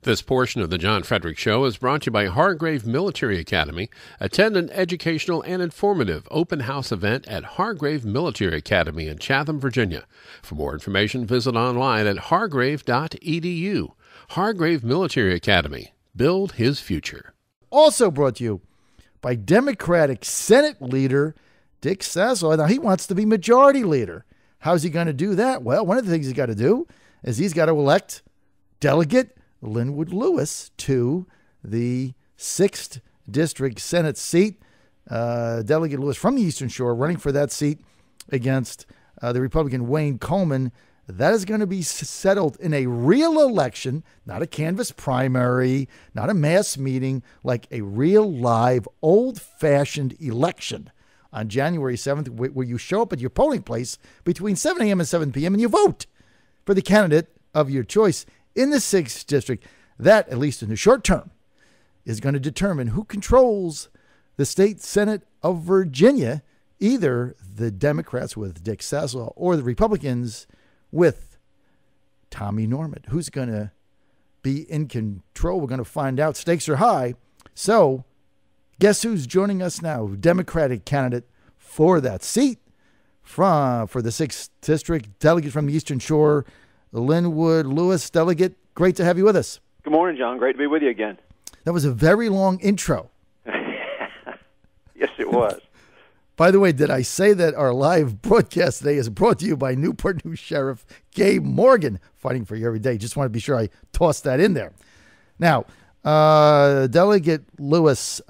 This portion of the John Fredericks Show is brought to you by Hargrave Military Academy. Attend an educational and informative open house event at Hargrave Military Academy in Chatham, Virginia. For more information, visit online at hargrave.edu. Hargrave Military Academy. Build his future. Also brought to you by Democratic Senate leader Dick Sassler. Now, he wants to be majority leader. How's he going to do that? Well, one of the things he's got to do is he's got to elect Delegate Lynwood Lewis to the 6th District Senate seat. Delegate Lewis from the Eastern Shore running for that seat against the Republican Wayne Coleman. That is going to be settled in a real election, not a canvass primary, not a mass meeting, like a real live old-fashioned election on January 7th, where you show up at your polling place between 7 a.m. and 7 p.m. and you vote for the candidate of your choice in the 6th District. That, at least in the short term, is going to determine who controls the state Senate of Virginia, either the Democrats with Dick Sassler or the Republicans with Tommy Norman. Who's going to be in control? We're going to find out. Stakes are high. So guess who's joining us now? Democratic candidate for that seat for the 6th District, delegate from the Eastern Shore, Lynwood Lewis. Delegate, great to have you with us. Good morning, John. Great to be with you again. That was a very long intro. Yes, it was. By the way, did I say that our live broadcast today is brought to you by Newport News Sheriff Gabe Morgan, fighting for you every day. Just want to be sure I tossed that in there. Now, Delegate Lewis,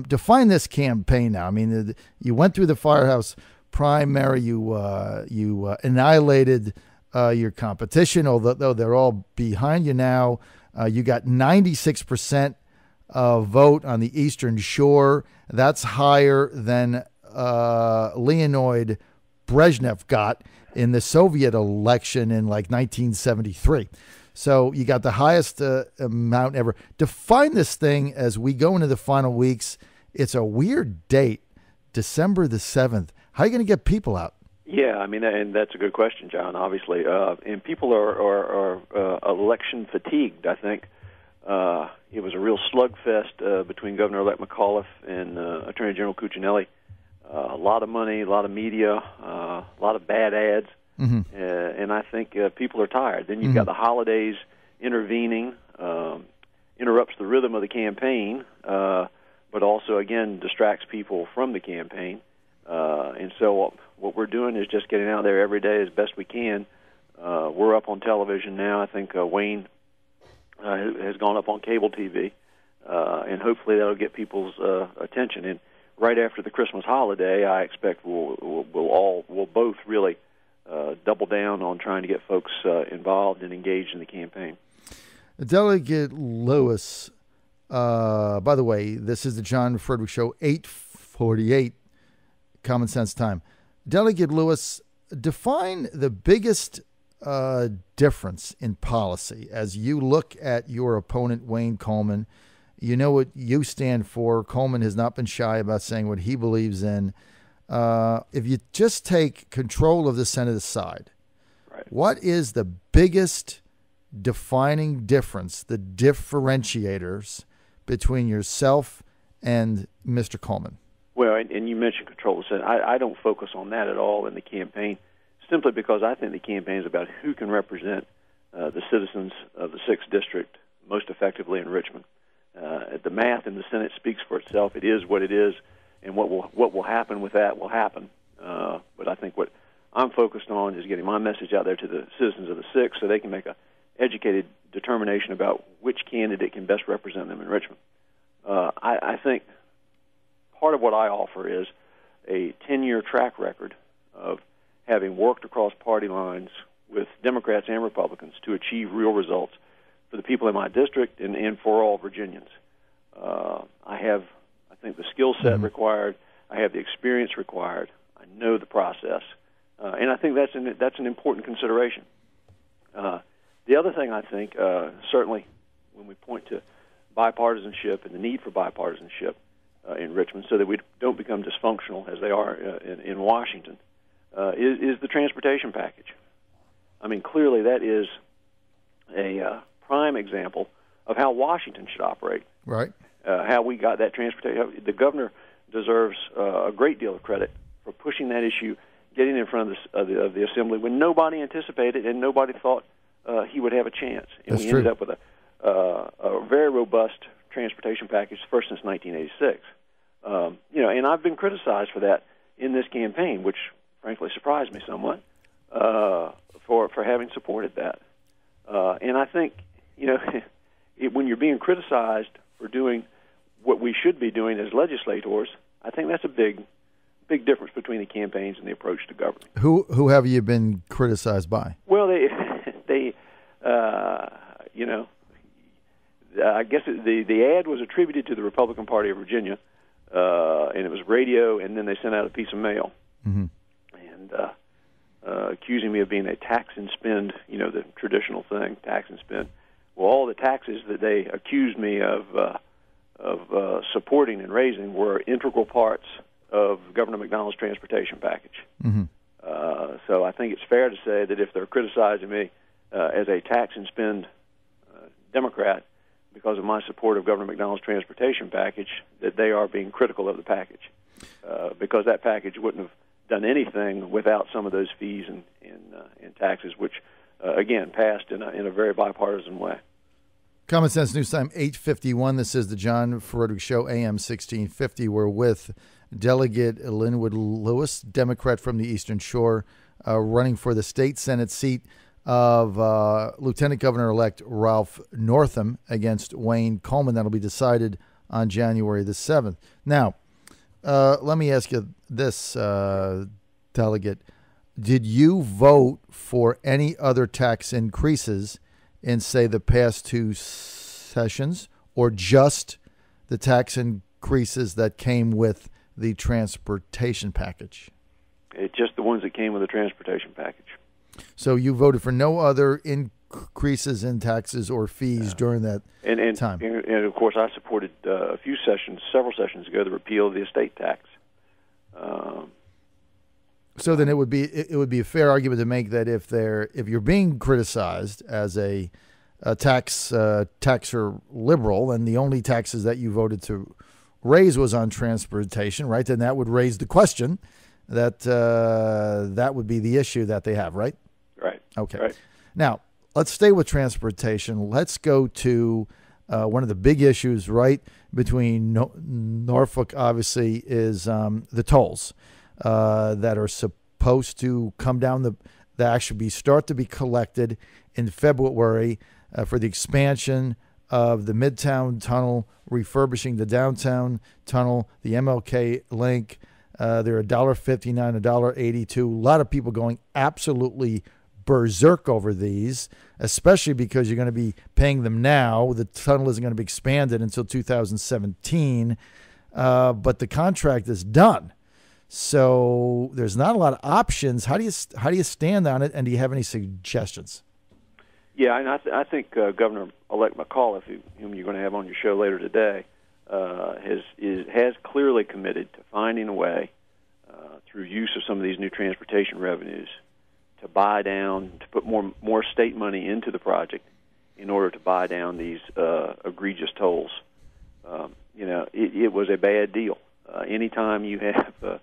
define this campaign now. I mean, you went through the firehouse primary. You annihilated your competition, although they're all behind you now. You got 96% vote on the Eastern Shore. That's higher than Leonid Brezhnev got in the Soviet election in like 1973. So you got the highest amount ever. Define this thing as we go into the final weeks. It's a weird date, December the 7th. How are you going to get people out? Yeah, I mean, and that's a good question, John, obviously. And people are election fatigued, I think. It was a real slugfest between Governor-elect McAuliffe and Attorney General Cuccinelli. A lot of money, a lot of media, a lot of bad ads, and I think people are tired. Then you've got the holidays intervening, interrupts the rhythm of the campaign, but also, again, distracts people from the campaign. And so what we're doing is just getting out there every day as best we can. We're up on television now. I think Wayne has gone up on cable TV, and hopefully that'll get people's attention. And right after the Christmas holiday, I expect we'll both really double down on trying to get folks involved and engaged in the campaign. Delegate Lewis, by the way, this is the John Fredericks Show, 8:48, Common Sense Time. Delegate Lewis, define the biggest difference in policy as you look at your opponent, Wayne Coleman. You know what you stand for. Coleman has not been shy about saying what he believes in. If you just take control of the Senate aside, right, what is the biggest defining difference, the differentiators between yourself and Mr. Coleman? Well, and you mentioned control of the Senate. I don't focus on that at all in the campaign, simply because I think the campaign is about who can represent the citizens of the 6th District most effectively in Richmond. The math in the Senate speaks for itself. It is what it is, and what will happen with that will happen. But I think what I'm focused on is getting my message out there to the citizens of the 6th so they can make an educated determination about which candidate can best represent them in Richmond. I think part of what I offer is a 10-year track record of having worked across party lines with Democrats and Republicans to achieve real results for the people in my district and for all Virginians. I have, I think, the skill set required. I have the experience required. I know the process, and I think that's an important consideration. The other thing I think, certainly, when we point to bipartisanship and the need for bipartisanship in Richmond, so that we don't become dysfunctional as they are in Washington, is the transportation package. I mean, clearly that is a prime example of how Washington should operate. Right. How we got that transportation. The governor deserves a great deal of credit for pushing that issue, getting in front of the Assembly when nobody anticipated and nobody thought he would have a chance. And That's we true. ended up with a very robust transportation package, first since 1986. And I've been criticized for that in this campaign, which frankly surprised me somewhat for having supported that. And I think, when you're being criticized for doing what we should be doing as legislators, I think that's a big difference between the campaigns and the approach to government. Who have you been criticized by? Well, I guess the ad was attributed to the Republican Party of Virginia, and it was radio, and then they sent out a piece of mail, and accusing me of being a tax and spend, the traditional thing, tax and spend. Well, all the taxes that they accused me of supporting and raising were integral parts of Governor McDonnell's transportation package. Mm-hmm. So I think it's fair to say that if they're criticizing me as a tax and spend Democrat because of my support of Governor McDonnell's transportation package, that they are being critical of the package, because that package wouldn't have done anything without some of those fees and taxes, which, again, passed in a very bipartisan way. Common Sense News Time, 8:51. This is the John Fredericks Show, AM 1650. We're with Delegate Lynwood Lewis, Democrat from the Eastern Shore, running for the state Senate seat of Lieutenant Governor-elect Ralph Northam against Wayne Coleman. That'll be decided on January the 7th. Now, let me ask you this, Delegate. Did you vote for any other tax increases in, say, the past two sessions, or just the tax increases that came with the transportation package? It's just the ones that came with the transportation package. So you voted for no other increases in taxes or fees during that time? And, of course, I supported several sessions ago, the repeal of the estate tax. So then it would be a fair argument to make that if you're being criticized as a taxer liberal, and the only taxes that you voted to raise was on transportation, right? Then that would raise the question that that would be the issue that they have, right? Right. Okay. Right. Now let's stay with transportation. Let's go to one of the big issues, right, between Norfolk, obviously, is the tolls that are supposed to come down that actually start to be collected in February for the expansion of the Midtown Tunnel, refurbishing the downtown tunnel, the MLK link. They're $1.59, $1.82. A lot of people going absolutely berserk over these, especially because you're going to be paying them now. The tunnel isn't going to be expanded until 2017, but the contract is done. So there's not a lot of options. How do you stand on it, and do you have any suggestions? Yeah, and I think Governor-elect McAuliffe, whom you're going to have on your show later today, has clearly committed to finding a way through use of some of these new transportation revenues to buy down, to put more state money into the project in order to buy down these egregious tolls. It was a bad deal. Anytime you have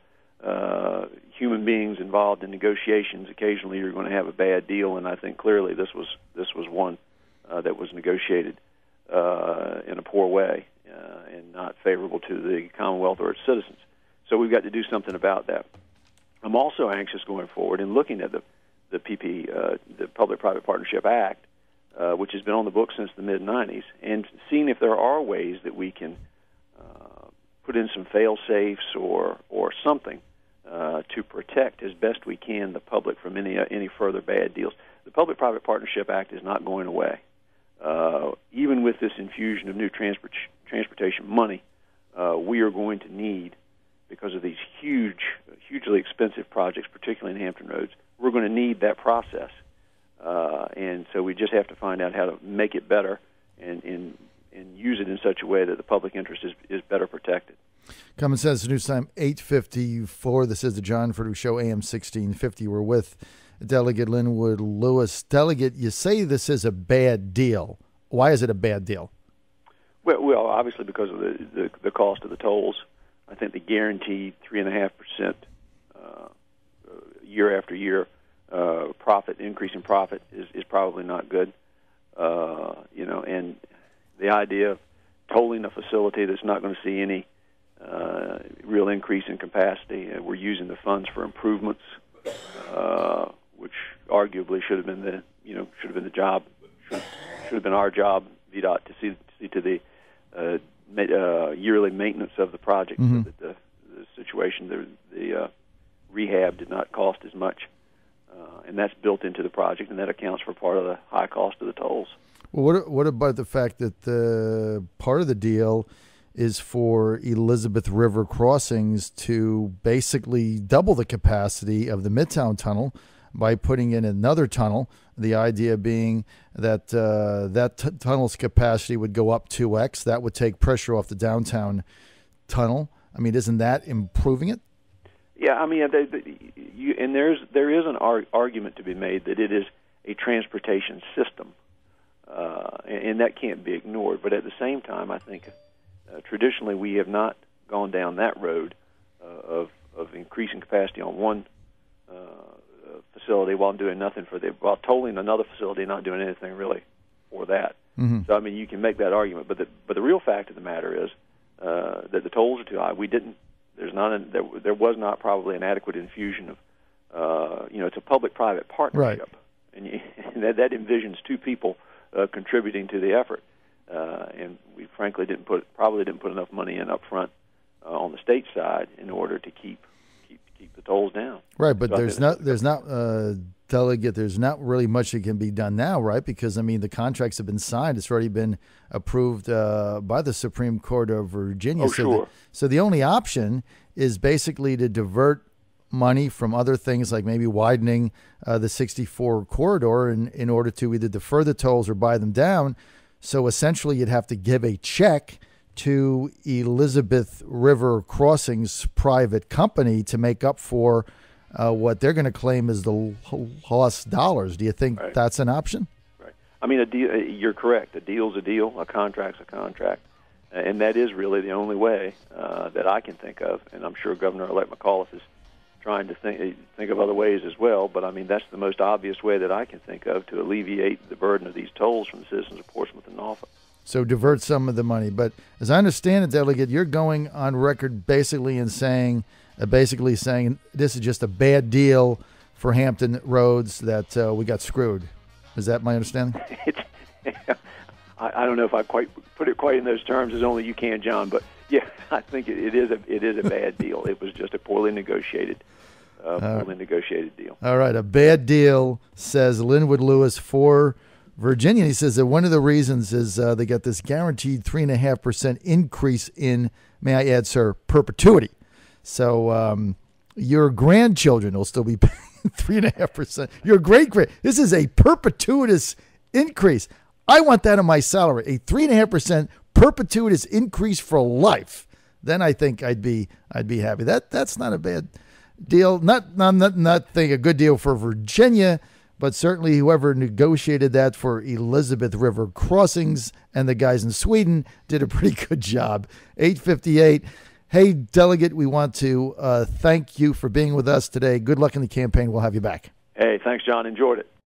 human beings involved in negotiations, occasionally you're going to have a bad deal, and I think clearly this was one that was negotiated in a poor way and not favorable to the Commonwealth or its citizens. So we've got to do something about that. I'm also anxious going forward in looking at the PP, the Public-Private Partnership Act, which has been on the books since the mid-'90s, and seeing if there are ways that we can put in some fail-safes or something to protect as best we can the public from any further bad deals. The Public-Private Partnership Act is not going away. Even with this infusion of new transportation money, we are going to need, because of these hugely expensive projects, particularly in Hampton Roads, we're going to need that process. And so we just have to find out how to make it better and use it in such a way that the public interest is better protected. Common Sense News Time, 8:54. This is the John Fredericks Show, AM 1650. We're with Delegate Lynwood Lewis. Delegate, you say this is a bad deal. why is it a bad deal? Well, obviously because of the cost of the tolls. I think the guaranteed 3.5% year after year increase in profit is probably not good. And the idea of tolling a facility that's not going to see any real increase in capacity, we're using the funds for improvements, which arguably should have been the job, should have been our job, VDOT, to see to the yearly maintenance of the project, so that the situation, the rehab did not cost as much, and that's built into the project, and that accounts for part of the high cost of the tolls. Well, what about the fact that the part of the deal is for Elizabeth River crossings to basically double the capacity of the Midtown Tunnel by putting in another tunnel? The idea being that tunnel's capacity would go up 2x. That would take pressure off the downtown tunnel. I mean, isn't that improving it? Yeah, I mean, there is an argument to be made that it is a transportation system, and that can't be ignored. But at the same time, I think traditionally we have not gone down that road of increasing capacity on one facility while doing nothing while tolling another facility, not doing anything really for that. Mm-hmm. So I mean, you can make that argument, but the real fact of the matter is that the tolls are too high. There was not probably an adequate infusion of it's a public-private partnership, right. and that envisions two people contributing to the effort, and we frankly probably didn't put enough money in up front on the state side in order to keep the tolls down. Right, but so there's not Delegate, there's not really much that can be done now, right? Because, I mean, the contracts have been signed. It's already been approved by the Supreme Court of Virginia. Oh, sure. So the only option is basically to divert money from other things like maybe widening the 64 corridor in order to either defer the tolls or buy them down. So essentially you'd have to give a check to Elizabeth River Crossings private company to make up for what they're going to claim is the lost dollars. Do you think right. that's an option? Right. I mean, you're correct. A deal's a deal. A contract's a contract. And that is really the only way that I can think of. And I'm sure Governor-elect McAuliffe is trying to think of other ways as well. But, I mean, that's the most obvious way that I can think of to alleviate the burden of these tolls from the citizens of Portsmouth and Norfolk. So divert some of the money. But as I understand it, Delegate, you're going on record basically saying this is just a bad deal for Hampton Roads, that we got screwed. Is that my understanding? I don't know if I quite put it quite in those terms as only you can, John. But yeah, I think it is a bad deal. It was just a poorly negotiated deal. All right, a bad deal, says Lynwood Lewis for Virginia. He says that one of the reasons is they got this guaranteed 3.5% increase in, may I add, sir, perpetuity. So your grandchildren will still be paying 3.5%. Your great-grand. This is a perpetuitous increase. I want that in my salary, a 3.5% perpetuitous increase for life. Then I think I'd be happy. That's not a bad deal. Not a good deal for Virginia, but certainly whoever negotiated that for Elizabeth River Crossings and the guys in Sweden did a pretty good job. 8:58. Hey, Delegate, we want to thank you for being with us today. Good luck in the campaign. We'll have you back. Hey, thanks, John. Enjoyed it.